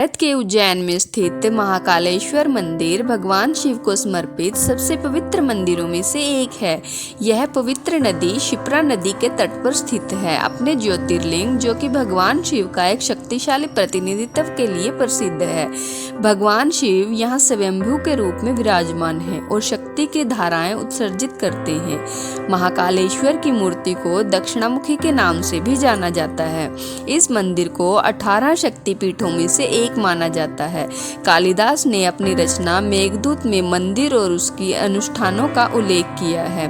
भारत के उज्जैन में स्थित महाकालेश्वर मंदिर भगवान शिव को समर्पित सबसे पवित्र मंदिरों में से एक है। यह पवित्र नदी शिप्रा नदी के तट पर स्थित है। अपने ज्योतिर्लिंग जो कि भगवान शिव का एक शक्तिशाली प्रतिनिधित्व के लिए प्रसिद्ध है। भगवान शिव यहाँ स्वयंभू के रूप में विराजमान है और शक्ति की धाराएं उत्सर्जित करते हैं। महाकालेश्वर की मूर्ति को दक्षिणामुखी के नाम से भी जाना जाता है। इस मंदिर को 18 शक्तिपीठों में से एक माना जाता है। कालिदास ने अपनी रचना मेघदूत में मंदिर और उसकी अनुष्ठानों का उल्लेख किया है।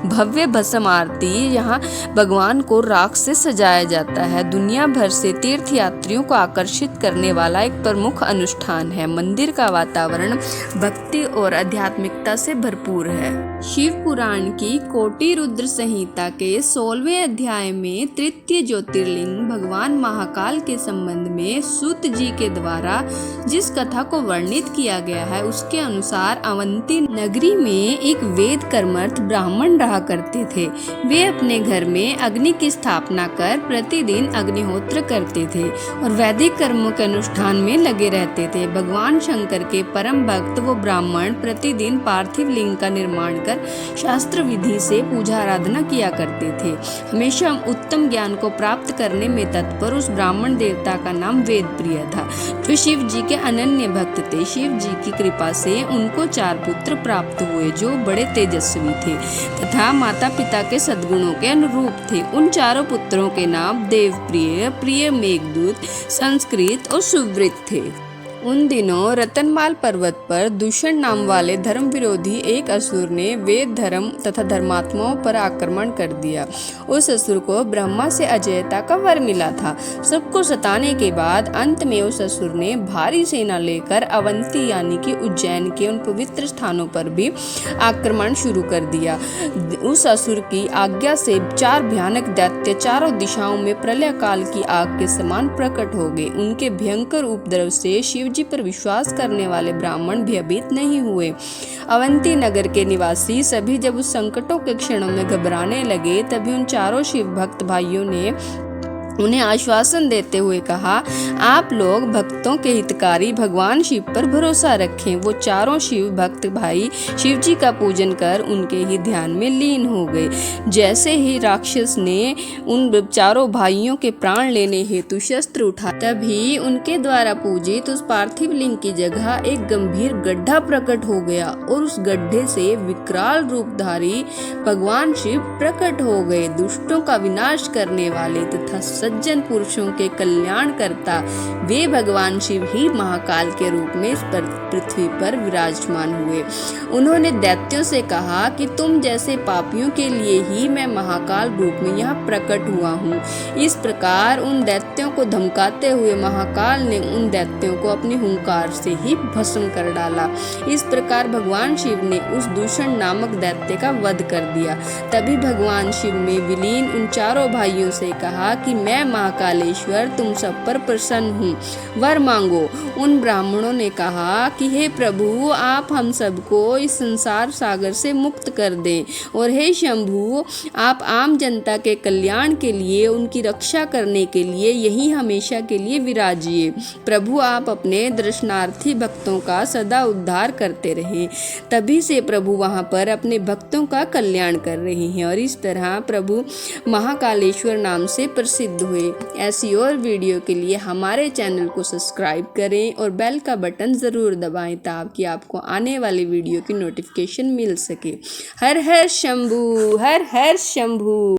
भव्य भस्म आरती यहाँ भगवान को राख से सजाया जाता है। दुनिया भर से तीर्थ यात्रियों को आकर्षित करने वाला एक प्रमुख अनुष्ठान है। मंदिर का वातावरण भक्ति और आध्यात्मिकता से भरपूर है। शिव पुराण की कोटि रुद्र संहिता के 16वें अध्याय में तृतीय ज्योतिर्लिंग भगवान महाकाल के संबंध में सूत जी के द्वारा जिस कथा को वर्णित किया गया है उसके अनुसार अवंती नगरी में एक वेद कर्मठ ब्राह्मण रहा करते थे। वे अपने घर में अग्नि की स्थापना कर प्रतिदिन अग्निहोत्र करते थे और वैदिक कर्मों के अनुष्ठान में लगे रहते थे। भगवान शंकर के परम भक्त वो ब्राह्मण प्रतिदिन पार्थिव लिंग का निर्माण कर शास्त्र विधि से पूजा आराधना किया करते थे। हमेशा उत्तम ज्ञान को प्राप्त करने में तत्पर उस ब्राह्मण देवता का नाम वेद प्रिय था, जो शिव जी के अनन्य भक्त थे। शिव जी की कृपा से उनको 4 पुत्र प्राप्त हुए जो बड़े तेजस्वी थे तथा माता पिता के सद्गुणों के अनुरूप थे। उन 4 पुत्रों के नाम देवप्रिय, प्रिय, मेघदूत, संस्कृत और सुव्रत थे। उन दिनों रतनमाल पर्वत पर दूषण नाम वाले धर्म विरोधी एक असुर ने वेद धर्म तथा धर्मात्माओं पर आक्रमण कर दिया। उस असुर को ब्रह्मा से अजयता का वर मिला था। सबको सताने के बाद अंत में उस असुर ने भारी सेना लेकर अवंती यानी कि उज्जैन के उन पवित्र स्थानों पर भी आक्रमण शुरू कर दिया। उस असुर की आज्ञा से 4 भयानक दैत्य चारों दिशाओं में प्रलय काल की आग के समान प्रकट हो गए। उनके भयंकर उपद्रव से शिव जी पर विश्वास करने वाले ब्राह्मण भयभीत नहीं हुए। अवंती नगर के निवासी सभी जब उस संकटों के क्षणों में घबराने लगे, तभी उन 4 शिव भक्त भाइयों ने उन्हें आश्वासन देते हुए कहा, आप लोग भक्तों के हितकारी भगवान शिव पर भरोसा रखें। वो 4 शिव भक्त भाई शिव जी का पूजन कर उनके ही ध्यान में लीन हो गए। जैसे ही राक्षस ने उन 4 भाइयों के प्राण लेने हेतु शस्त्र उठा, तभी उनके द्वारा पूजित उस पार्थिव लिंग की जगह एक गंभीर गड्ढा प्रकट हो गया और उस गड्ढे से विकराल रूपधारी भगवान शिव प्रकट हो गए। दुष्टों का विनाश करने वाले तथा सज्जन पुरुषों के कल्याण करता वे भगवान शिव ही महाकाल के रूप में इस पृथ्वी पर विराजमान हुए। उन्होंने दैत्यों से कहा कि तुम जैसे पापियों के लिए ही मैं महाकाल रूप में यहाँ प्रकट हुआ हूँ। इस प्रकार उन दैत्यों को धमकाते हुए महाकाल ने उन दैत्यों को अपनी हुंकार से ही भस्म कर डाला। इस प्रकार भगवान शिव ने उस दूषण नामक दैत्य का वध कर दिया। तभी भगवान शिव में विलीन उन 4 भाइयों से कहा कि मैं महाकालेश्वर तुम सब पर प्रसन्न हूँ, वर मांगो। उन ब्राह्मणों ने कहा कि हे प्रभु, आप हम सबको इस संसार सागर से मुक्त कर दें और हे शंभु, आप आम जनता के कल्याण के लिए उनकी रक्षा करने के लिए यही हमेशा के लिए विराजिए। प्रभु, आप अपने दर्शनार्थी भक्तों का सदा उद्धार करते रहें। तभी से प्रभु वहाँ पर अपने भक्तों का कल्याण कर रहे हैं और इस तरह प्रभु महाकालेश्वर नाम से प्रसिद्ध हुए। ऐसी और वीडियो के लिए हमारे चैनल को सब्सक्राइब करें और बेल का बटन ज़रूर दबाएं ताकि आपको आने वाली वीडियो की नोटिफिकेशन मिल सके। हर हर शंभू, हर हर शंभू।